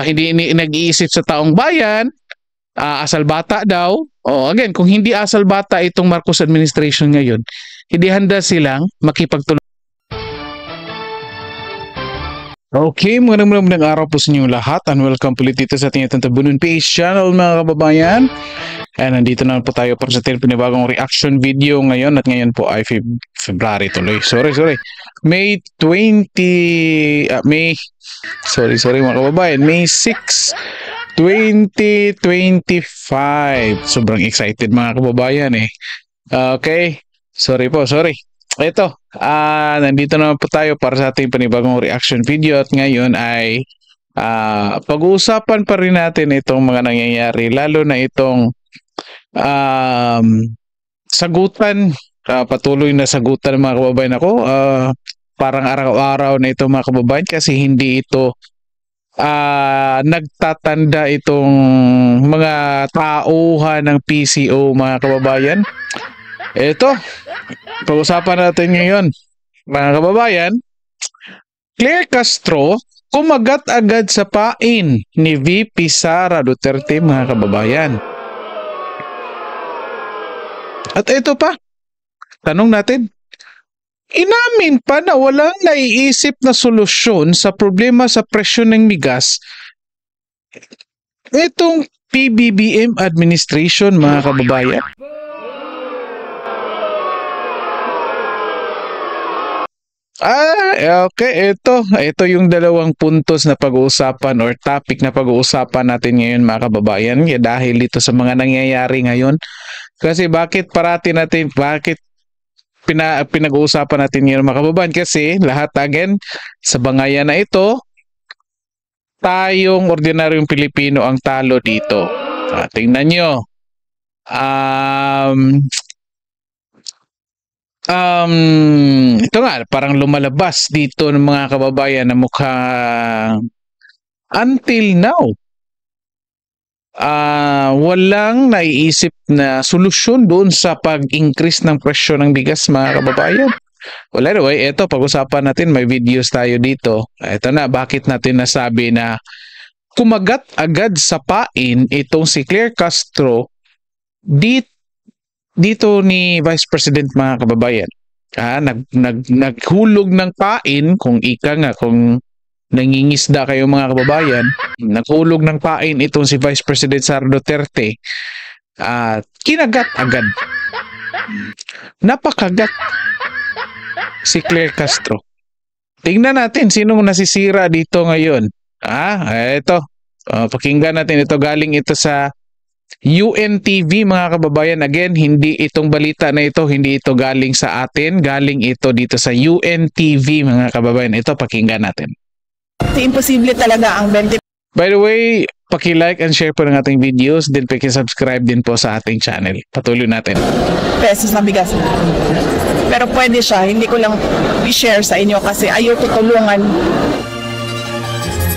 hindi nag-iisip sa taong bayan, asal bata daw. Again, kung hindi asal bata itong Marcos administration ngayon, hindi handa silang makipagtulungan. Okay, magandang araw po sa inyong lahat and welcome po ulit dito sa ating Tabunon PH channel mga kababayan. And nandito na po tayo para sa ating panibagong reaction video ngayon at ngayon po ay February tuloy. Sorry. May 20, sorry mga kababayan, May 6, 2025. Sobrang excited mga kababayan eh. Okay, sorry. Ito, nandito naman po tayo para sa ating panibagong reaction video at ngayon ay pag-uusapan pa rin natin itong mga nangyayari, lalo na itong sagutan, patuloy na sagutan ng mga kababayan ako, parang araw-araw na ito mga kababayan kasi hindi ito nagtatanda itong mga tauhan ng PCO mga kababayan. Ito, pag-usapan natin ngayon mga kababayan, Claire Castro kumagat agad sa pain ni VP Sara Duterte mga kababayan. At ito pa, tanong natin, inamin pa na walang naiisip na solusyon sa problema sa presyo ng bigas itong PBBM administration mga kababayan. Okay, ito yung dalawang puntos na pag-uusapan or topic na pag-uusapan natin ngayon mga kababayan, dahil dito sa mga nangyayari ngayon. Kasi bakit pinag-uusapan natin ngayon mga kababayan? Kasi lahat again sa bangayan na ito, tayong ordinaryong Pilipino ang talo dito. Tingnan nyo. Ito nga, parang lumalabas dito ng mga kababayan na mukhang until now walang naiisip na solusyon doon sa pag-increase ng presyo ng bigas mga kababayan. Well, anyway, ito pag-usapan natin, may videos tayo dito. Ito na, bakit natin nasabi na kumagat agad sa pain itong si Claire Castro dito ni Vice President mga kababayan. Naghulog ng pain, kung nangingisda kayo mga kababayan, naghulog ng pain itong si Vice President Sara Duterte at kinagat agad. Napakagat si Claire Castro. Tingnan natin sinong nasisira dito ngayon. Ito. Pakinggan natin ito, galing ito sa UNTV mga kababayan. Again, hindi itong balita na ito, hindi ito galing sa atin, galing ito dito sa UNTV mga kababayan. Ito, pakinggan natin. Imposible talaga ang 20 By the way, paki-like and share po ng ating videos, then paki-subscribe din po sa ating channel. Patuloy natin. pesos na bigas. Pero pwede siya, hindi ko lang i-share sa inyo kasi ayaw tutulungan.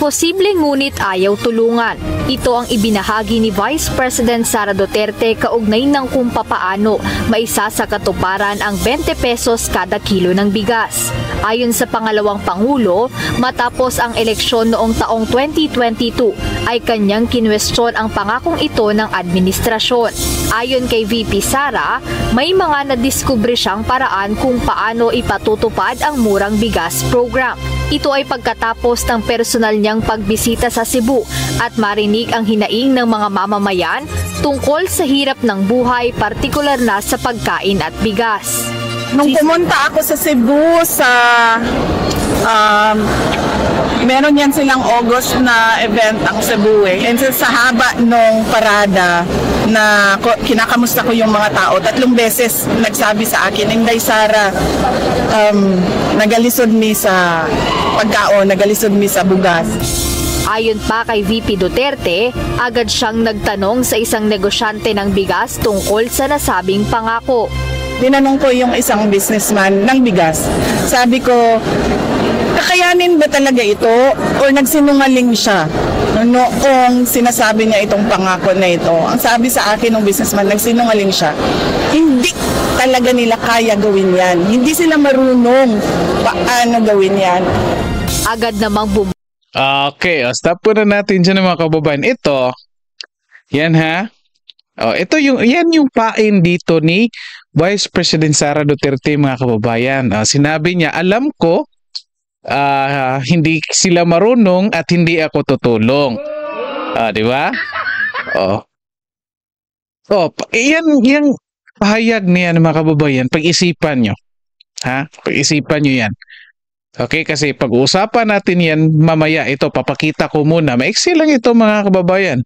Posible ngunit ayaw tulungan. Ito ang ibinahagi ni Vice President Sara Duterte kaugnay ng kung papaano maisa sa katuparan ang 20 pesos kada kilo ng bigas. Ayon sa pangalawang Pangulo, matapos ang eleksyon noong taong 2022 ay kanyang kinwestiyon ang pangakong ito ng administrasyon. Ayon kay VP Sara, may mga nadiskubre siyang paraan kung paano ipatutupad ang murang bigas program. Ito ay pagkatapos ng personal niyang pagbisita sa Cebu at marinig ang hinaing ng mga mamamayan tungkol sa hirap ng buhay, partikular na sa pagkain at bigas. Nung pumunta ako sa Cebu meron yan silang August na event ang Cebu eh. And sa haba nung parada na kinakamusta ko yung mga tao, 3 beses nagsabi sa akin, Inday Sara, nagalisod mi sa pagkaon, nagalisod mi sa bugas. Ayon pa kay VP Duterte, agad siyang nagtanong sa isang negosyante ng bigas tungkol sa nasabing pangako. Tinanong ko yung isang businessman ng bigas. Sabi ko, kakayanin ba talaga ito o nagsinungaling siya noong sinasabi niya itong pangako na ito? Ang sabi sa akin ng businessman, nagsinungaling siya. Hindi talaga nila kaya gawin yan. Hindi sila marunong paano gawin yan. Agad namang Okay, stop po na natin dyan mga kababayan. Ito, yan ha. Yan yung pain dito ni Vice President Sara Duterte mga kababayan. Sinabi niya, alam ko, hindi sila marunong at hindi ako tutulong. Di ba? Yan pahayag niya mga kababayan, pag-isipan nyo. Pag-isipan nyo yan. Okay, kasi pag-uusapan natin yan mamaya. Ito, papakita ko muna. Maiksi lang ito mga kababayan.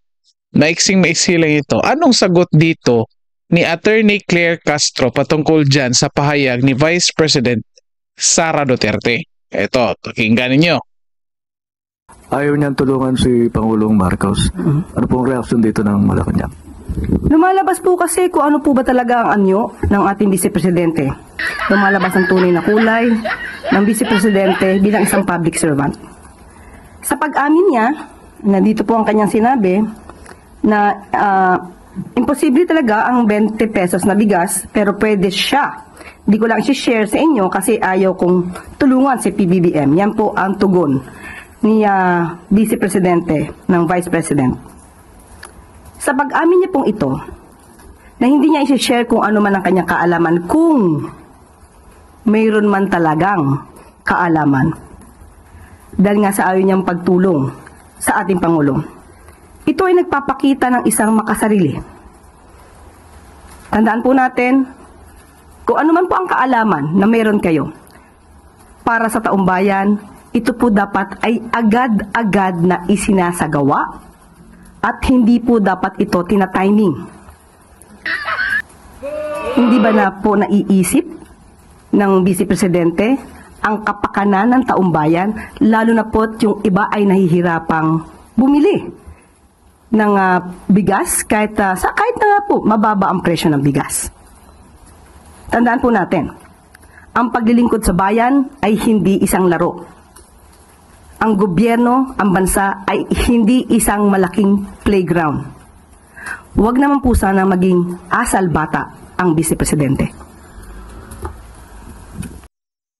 Maiksi lang ito. Anong sagot dito ni Attorney Claire Castro patungkol dyan sa pahayag ni Vice President Sara Duterte? Ito, pakinggan ninyo. Ayaw niyang tulungan si Pangulong Marcos. Ano pong reaksyon dito ng Malacanang? Lumalabas po kasi kung ano po ba talaga ang anyo ng ating Vice Presidente. Lumalabas ang tunay na kulay ng Vice Presidente bilang isang public servant. Sa pag-amin niya, nandito po ang kanyang sinabi na imposible talaga ang 20 pesos na bigas pero pwede siya. Hindi ko lang i-share sa inyo kasi ayaw kong tulungan si PBBM. Yan po ang tugon ni Vice Presidente ng Vice President. Sa pag-amin niya pong ito, na hindi niya i-share kung ano man ang kanyang kaalaman, kung mayroon man talagang kaalaman. Dahil nga sa ayaw niyang pagtulong sa ating Pangulo. Ito ay nagpapakita ng isang makasarili. Tandaan po natin, kung ano man po ang kaalaman na mayroon kayo, para sa taong bayan, ito po dapat ay agad-agad na isinasagawa at hindi po dapat ito tina-timing. Hindi ba na po naiisip ng Vice Presidente ang kapakanan ng taong bayan, lalo na po yung iba ay nahihirapang bumili ng bigas kahit na nga po mababa ang presyo ng bigas. Tandaan po natin, ang paglilingkod sa bayan ay hindi isang laro. Ang gobyerno, ang bansa ay hindi isang malaking playground. Huwag naman po sana maging asal bata ang Vice Presidente.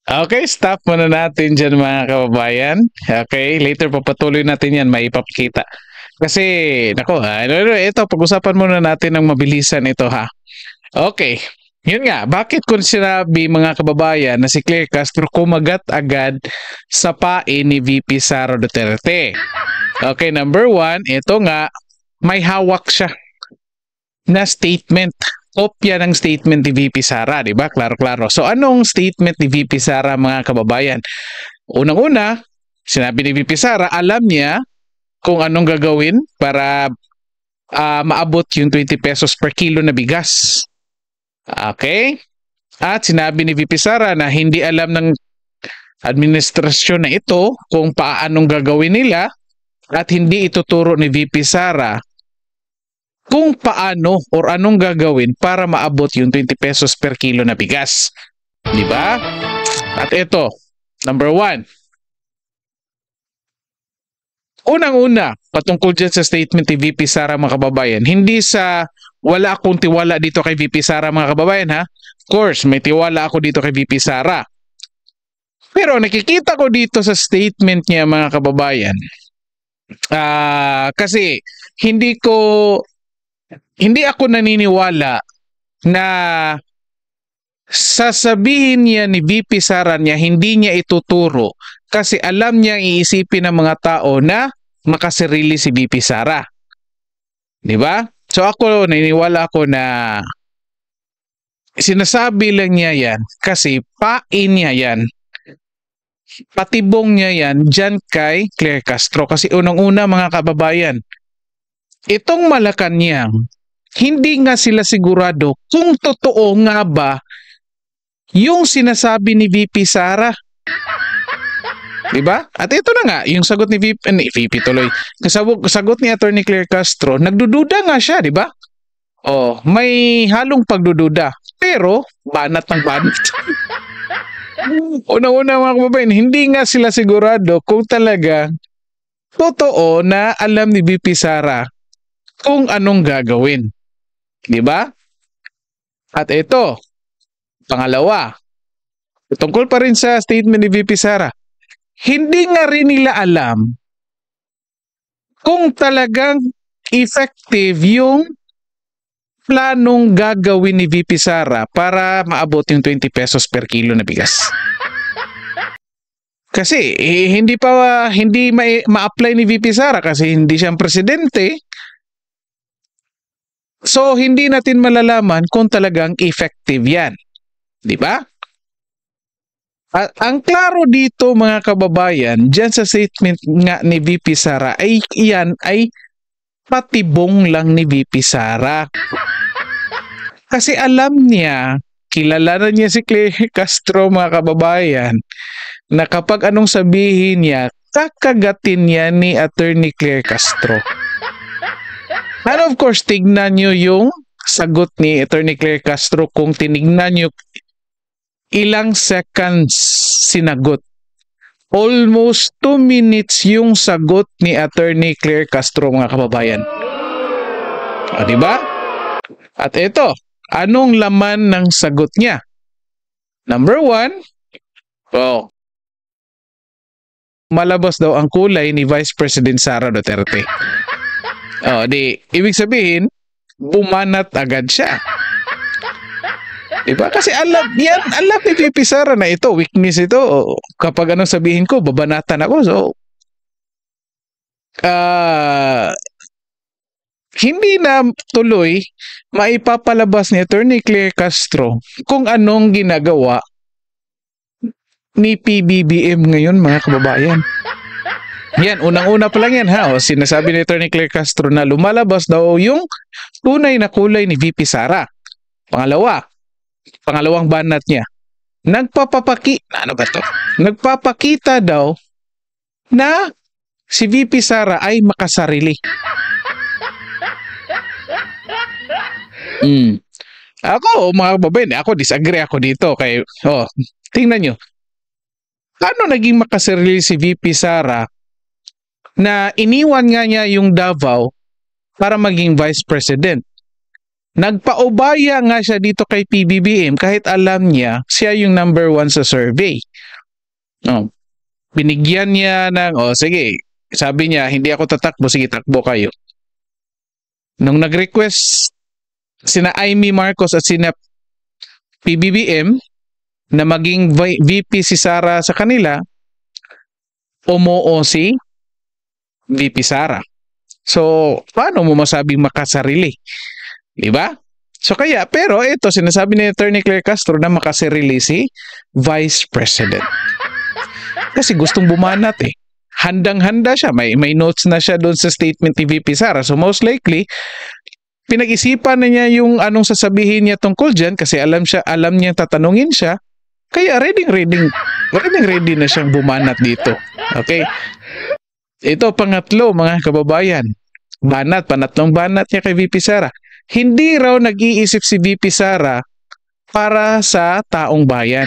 Okay, stop muna natin dyan mga kababayan. Okay, later papatuloy natin yan, maipapakita. Kasi, ito, pag-usapan muna natin ng mabilisan ito ha. Okay, yun nga, bakit kung sinabi mga kababayan na si Claire Castro kumagat agad sa pain ni VP Sara Duterte? Okay, number one, ito nga, may hawak siya na statement. Kopya ng statement ni VP Sara, di ba? Klaro-klaro. So, anong statement ni VP Sara mga kababayan? Unang-una, sinabi ni VP Sara, alam niya kung anong gagawin para maabot yung 20 pesos per kilo na bigas. Okay? At sinabi ni VP Sara na hindi alam ng administrasyon na ito kung paanong gagawin nila at hindi ituturo ni VP Sara kung paano or anong gagawin para maabot yung 20 pesos per kilo na bigas. Di ba? At ito, number one. Unang-una, patungkol dyan sa statement ni VP Sara mga kababayan, hindi sa wala akong tiwala dito kay VP Sara mga kababayan ha. Of course, may tiwala ako dito kay VP Sara. Pero nakikita ko dito sa statement niya mga kababayan, kasi hindi ako naniniwala na sasabihin niya ni VP Sara niya hindi niya ituturo kasi alam niya iisipin ng mga tao na makasarili si VP Sara. Di ba? So ako naniniwala ako na sinasabi lang niya yan kasi pain niya yan. Patibong niya yan dyan kay Claire Castro. Kasi unang-una mga kababayan, itong Malacanang, hindi nga sila sigurado kung totoo nga ba yung sinasabi ni VP Sara. Diba? At ito na nga, yung sagot ni VP tuloy. Sagot ni Attorney Claire Castro, nagdududa nga siya, diba? Oh, may halong pagdududa. Pero, banat ng banat. Una-una mga kababayan, hindi nga sila sigurado kung talaga totoo na alam ni VP Sara kung anong gagawin. Diba? At ito, pangalawa, tungkol pa rin sa statement ni VP Sara, hindi nga rin nila alam kung talagang effective yung planong gagawin ni VP Sara para maabot yung 20 pesos per kilo na bigas. Kasi hindi ma-apply ni VP Sara kasi hindi siyang presidente. So hindi natin malalaman kung talagang effective 'yan. 'Di ba? At ang klaro dito mga kababayan, diyan sa statement nga ni VP Sara ay iyan ay patibong lang ni VP Sara. Kasi alam niya, kilala na niya si Claire Castro mga kababayan, na kapag anong sabihin niya, kakagatin niya ni Attorney Claire Castro. And of course, tignan nyo yung sagot ni Attorney Claire Castro. Kung tinignan nyo ilang seconds sinagot. Almost 2 minutes yung sagot ni Attorney Claire Castro mga kababayan. O, diba? At ito, anong laman ng sagot niya? Number 1, malabas daw ang kulay ni Vice President Sara Duterte. Ibig sabihin, bumanat agad siya. Diba? Kasi alam ni VP Sara na ito, weakness ito. Kapag anong sabihin ko, babanatan ako. So, hindi na tuloy maipapalabas ni Attorney Claire Castro kung anong ginagawa ni PBBM ngayon mga kababayan. Yan, unang-una pa lang yan ha. Sinasabi ni Attorney Claire Castro na lumalabas daw yung tunay na kulay ni VP Sara. Pangalawang banat niya. Nagpapakita daw na si VP Sara ay makasarili. Ako, mga kababayan, disagree ako dito kay tingnan nyo. Paano naging makasarili si VP Sara na iniwan nga niya yung Davao para maging Vice President? Nagpaubaya nga siya dito kay PBBM kahit alam niya siya yung number 1 sa survey. Binigyan niya ng, sige, sabi niya, hindi ako tatakbo, sige takbo kayo. Nung nag-request sina Amy Marcos at sina PBBM na maging VP si Sara sa kanila, umoo si VP Sara. So, paano mo masabing makasarili? Diba? So kaya, pero ito, sinasabi ni Attorney Claire Castro na makasarili si Vice President. Kasi gustong bumanat eh. Handang-handa siya. May notes na siya doon sa statement ni VP Sara. So most likely, pinag-isipan na niya yung anong sasabihin niya tungkol dyan kasi alam niya tatanungin siya. Kaya ready na siyang bumanat dito. Okay? Ito, pangatlo, mga kababayan. Panatlong banat niya kay VP Sara. Hindi raw nag-iisip si VP Sara para sa taong bayan.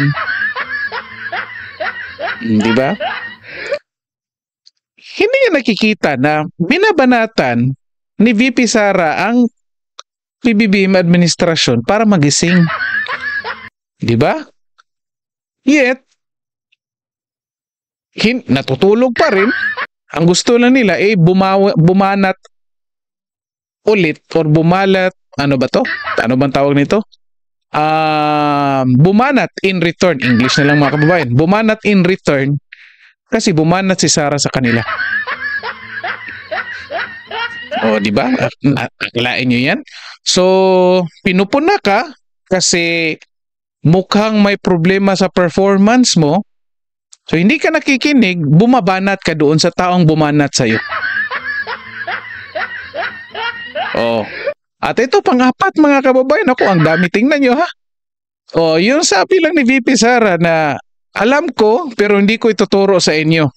Di ba? Hindi niya nakikita na binabanatan ni VP Sara ang PBBM administrasyon para magising. Di ba? Yet, natutulog pa rin. Ang gusto lang nila bumanat ulit or bumalat, ano ba to? Ano bang tawag nito? Bumanat in return. English na lang mga kababayan. Bumanat in return kasi bumanat si Sara sa kanila. Di ba? Akalain nyo yan. So, pinupuna ka kasi mukhang may problema sa performance mo. So, hindi ka nakikinig, bumabanat ka doon sa taong bumanat sa'yo. At ito, pang-apat mga kababayan, ang dami tingnan nyo ha. Yung sabi lang ni VP Sara na alam ko pero hindi ko ituturo sa inyo.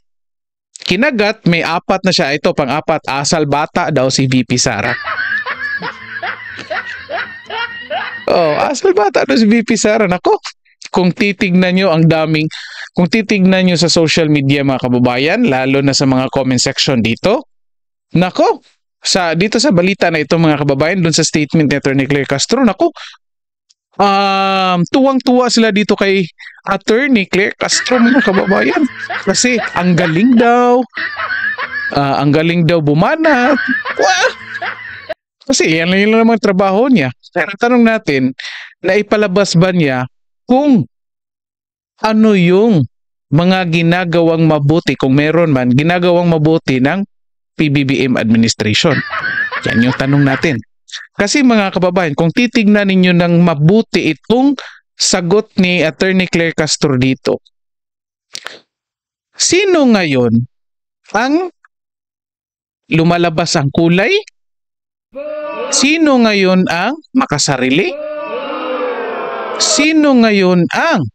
Kinagat, may 4 na siya. Ito, pang-4, asal bata daw si VP Sara. Asal bata daw si VP Sara. Nako, kung titignan nyo sa social media mga kababayan, lalo na sa mga comment section dito, nako, dito sa balita na ito mga kababayan, dun sa statement ni Attorney Claire Castro, nako, tuwang-tuwa sila dito kay Attorney Claire Castro mga kababayan. Kasi ang galing daw. Ang galing daw bumanat. Wah! Kasi yan lang naman trabaho niya. Pero tanong natin, naipalabas ba niya kung ano yung mga ginagawang mabuti, kung meron man, ginagawang mabuti ng PBBM administration? Yan yung tanong natin. Kasi mga kababayan, kung titignan ninyo ng mabuti itong sagot ni Attorney Claire Castro dito, sino ngayon ang lumalabas ang kulay? Sino ngayon ang makasarili? Sino ngayon ang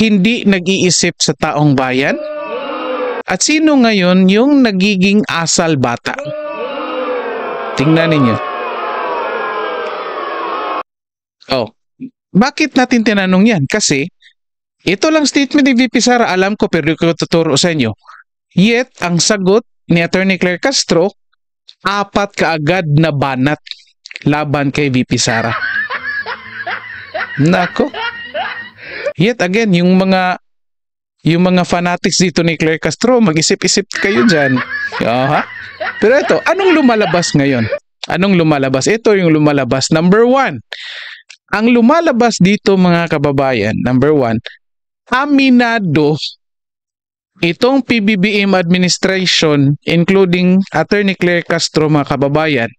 hindi nag-iisip sa taong bayan? At sino ngayon yung nagiging asal bata? Tingnan ninyo. Oh, bakit natin tinanong yan? Kasi ito lang statement ni VP Sara, alam ko pero ko tuturo sa inyo. Yet, ang sagot ni Attorney Claire Castro, 4 kaagad na banat laban kay VP Sara. Nako. Yet again, yung mga fanatics dito ni Claire Castro, mag-isip-isip kayo dyan. Pero ito, anong lumalabas ngayon? Anong lumalabas? Ito yung lumalabas. Number 1. Ang lumalabas dito mga kababayan, number 1, aminado itong PBBM administration, including Attorney Claire Castro mga kababayan,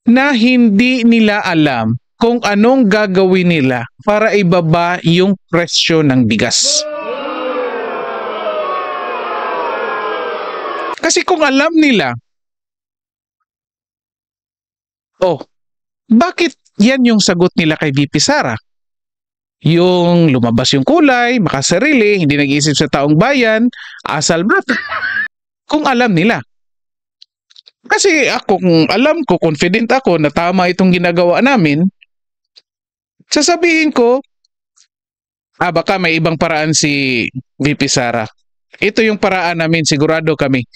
na hindi nila alam kung anong gagawin nila para ibaba yung presyo ng bigas. Kasi kung alam nila, bakit yan yung sagot nila kay VP Sara? Yung lumabas yung kulay, makasarili, hindi nag-iisip sa taong bayan, asal bata. Kung alam nila. Kasi ako, kung alam ko, confident ako na tama itong ginagawa namin, sasabihin ko, baka may ibang paraan si VP Sara. Ito yung paraan namin, sigurado kami.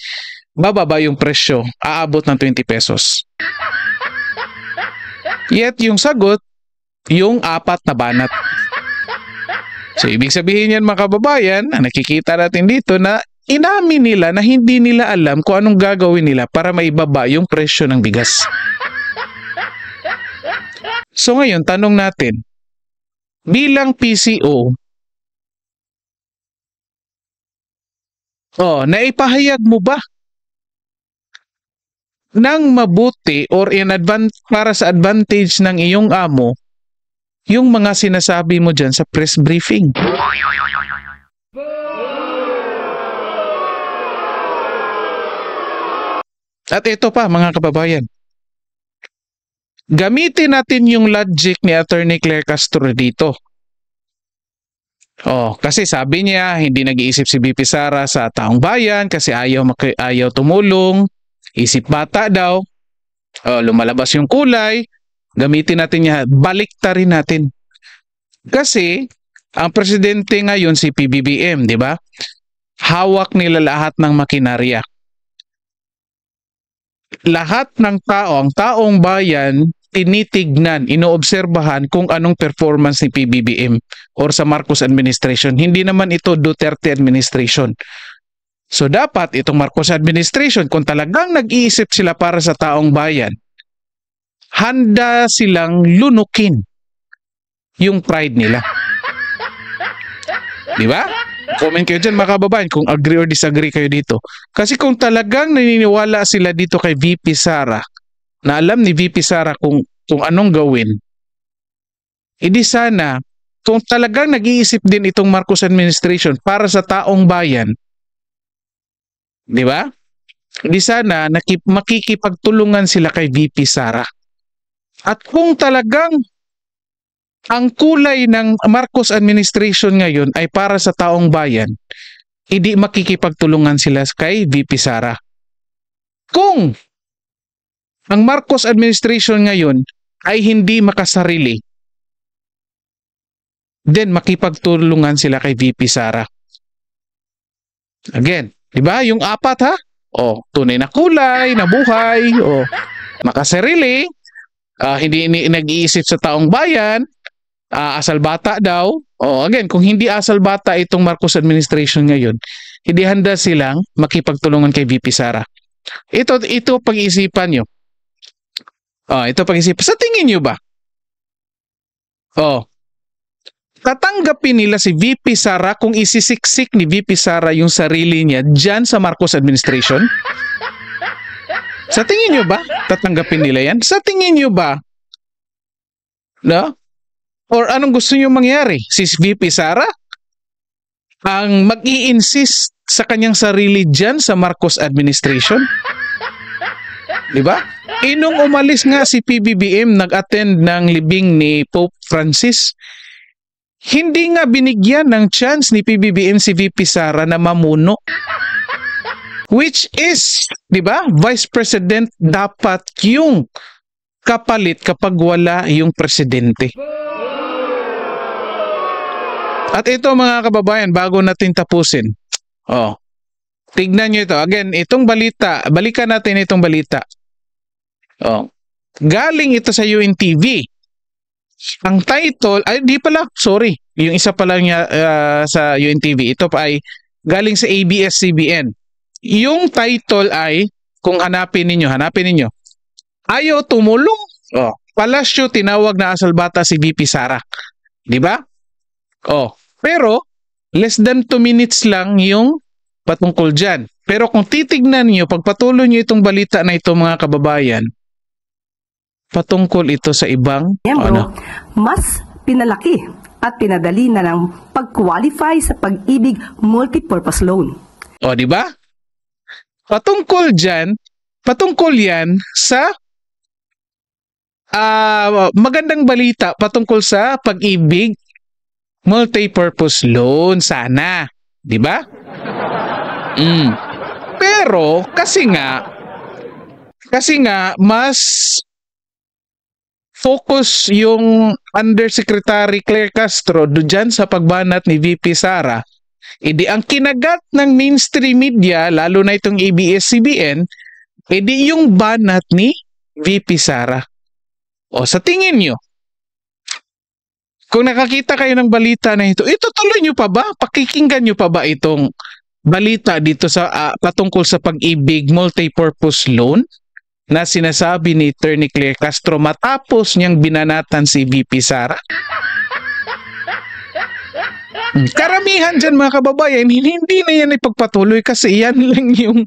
Bababa yung presyo, aabot ng 20 pesos. Yet yung sagot, yung 4 na banat. So, ibig sabihin yan mga kababayan, nakikita natin dito na inamin nila na hindi nila alam kung anong gagawin nila para maibaba yung presyo ng bigas. So ngayon, tanong natin, bilang PCO, naipahayag mo ba ng mabuti or para sa advantage ng iyong amo yung mga sinasabi mo dyan sa press briefing? At ito pa mga kababayan, gamitin natin yung logic ni Attorney Claire Castro dito. Kasi sabi niya, hindi nag-iisip si VP Sara sa taong bayan kasi ayaw tumulong, isip bata daw, lumalabas yung kulay, gamitin natin niya, baliktarin natin. Kasi, ang presidente ngayon si PBBM, di ba? Hawak nila lahat ng makinarya. Lahat ng ang taong bayan, tinitignan, inoobserbahan kung anong performance ni PBBM or sa Marcos administration. Hindi naman ito Duterte administration. So dapat itong Marcos administration, kung talagang nag-iisip sila para sa taong bayan, handa silang lunukin yung pride nila. Di ba? Comment kayo dyan mga kababayan kung agree or disagree kayo dito. Kasi kung talagang naniniwala sila dito kay VP Sara, na alam ni VP Sara kung anong gawin, hindi sana, kung talagang nag-iisip din itong Marcos administration para sa taong bayan, di ba? Hindi sana makikipagtulungan sila kay VP Sara. At kung talagang ang kulay ng Marcos administration ngayon ay para sa taong bayan, hindi makikipagtulungan sila kay VP Sara. Kung ang Marcos administration ngayon ay hindi makasarili, then makipagtulungan sila kay VP Sara. Again, di ba? Yung 4 ha? Tunay na kulay, na buhay, makasarili, hindi nag-iisip sa taong bayan, asal bata daw. Again, kung hindi asal bata itong Marcos administration ngayon, hindi handa silang makipagtulungan kay VP Sara. Ito pag-isipan nyo. Ito pag-isipan. Sa tingin nyo ba? Tatanggapin nila si VP Sara kung isisiksik ni VP Sara yung sarili niya dyan sa Marcos administration? Sa tingin nyo ba? Tatanggapin nila yan? Sa tingin nyo ba? No? Or anong gusto nyo mangyari? Si VP Sara ang mag-i-insist sa kanyang sarili dyan sa Marcos administration? Diba? Nung umalis nga si PBBM, nag-attend ng libing ni Pope Francis, hindi nga binigyan ng chance ni PBBM si VP Sara na mamuno. Which is, di ba, Vice President dapat yung kapalit kapag wala yung presidente. At ito mga kababayan, bago natin tapusin. Tignan nyo ito. Again, itong balita, balikan natin itong balita. Galing ito sa UNTV. Ang title, ay di pala, sorry. Yung isa pa lang niya sa UNTV. Ito pa ay galing sa ABS-CBN. Yung title ay, kung hanapin ninyo. Ayaw tumulong. Palasyo tinawag na asalbata si VP Sara. Di ba? Pero, less than 2 minutes lang yung patungkol dyan. Pero kung titignan niyo, pagpatuloy niyo itong balita na ito mga kababayan, patungkol ito sa ibang mas pinalaki at pinadali na ng pag-qualify sa Pag-ibig Multipurpose Loan. Di ba? Patungkol yan sa magandang balita patungkol sa Pag-ibig Multipurpose Loan sana, 'di ba? Pero kasi nga mas focus yung Undersecretary Claire Castro diyan sa pagbanat ni VP Sara. Ang kinagat ng mainstream media, lalo na itong ABS-CBN, yung banat ni VP Sara. Sa tingin nyo, kung nakakita kayo ng balita na ito tuloy nyo pa ba? Pakikinggan nyo pa ba itong balita dito sa patungkol sa Pag-ibig Multipurpose Loan na sinasabi ni Attorney Claire Castro matapos niyang binanatan si VP Sara? Karamihan dyan mga kababayan, hindi na yan ipagpatuloy kasi yan lang yung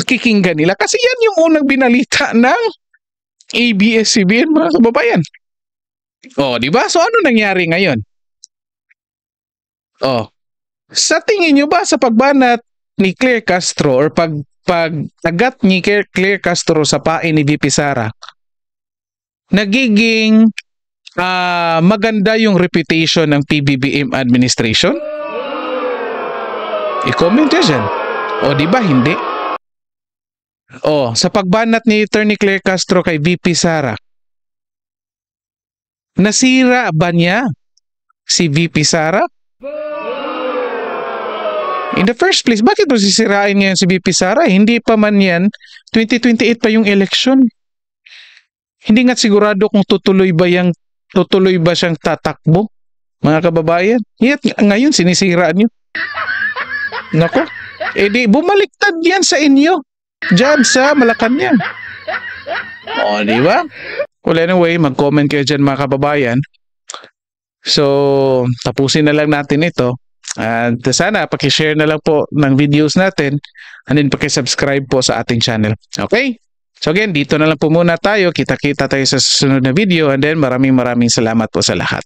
kikinggan nila. Kasi yan yung unang binalita ng ABS-CBN mga kababayan. Di ba? So ano nangyari ngayon? Sa tingin nyo ba sa pagbanat ni Claire Castro or pag-agat ni Claire Castro sa pain ni VP Sara, nagiging maganda yung reputation ng PBBM administration? I-comment nyo dyan. Di ba hindi? Sa pagbanat ni Attorney Claire Castro kay VP Sara, nasira ba niya si VP Sara? In the first place, bakit mo sisirain niya si VP Sara? Hindi pa man yan, 2028 pa yung election. Hindi nga sigurado kung tutuloy ba siyang tatakbo, mga kababayan. Ngayon sinisiraan niyo. Nako, bumaliktad yan sa inyo. Diyan sa Malacanang. Di ba? Well, anyway, mag-comment kayo dyan mga kababayan. So, tapusin na lang natin ito. At sana, pakishare na lang po ng videos natin. And then, pakisubscribe po sa ating channel. Okay? So again, dito na lang po muna tayo. Kita-kita tayo sa susunod na video. And then, maraming salamat po sa lahat.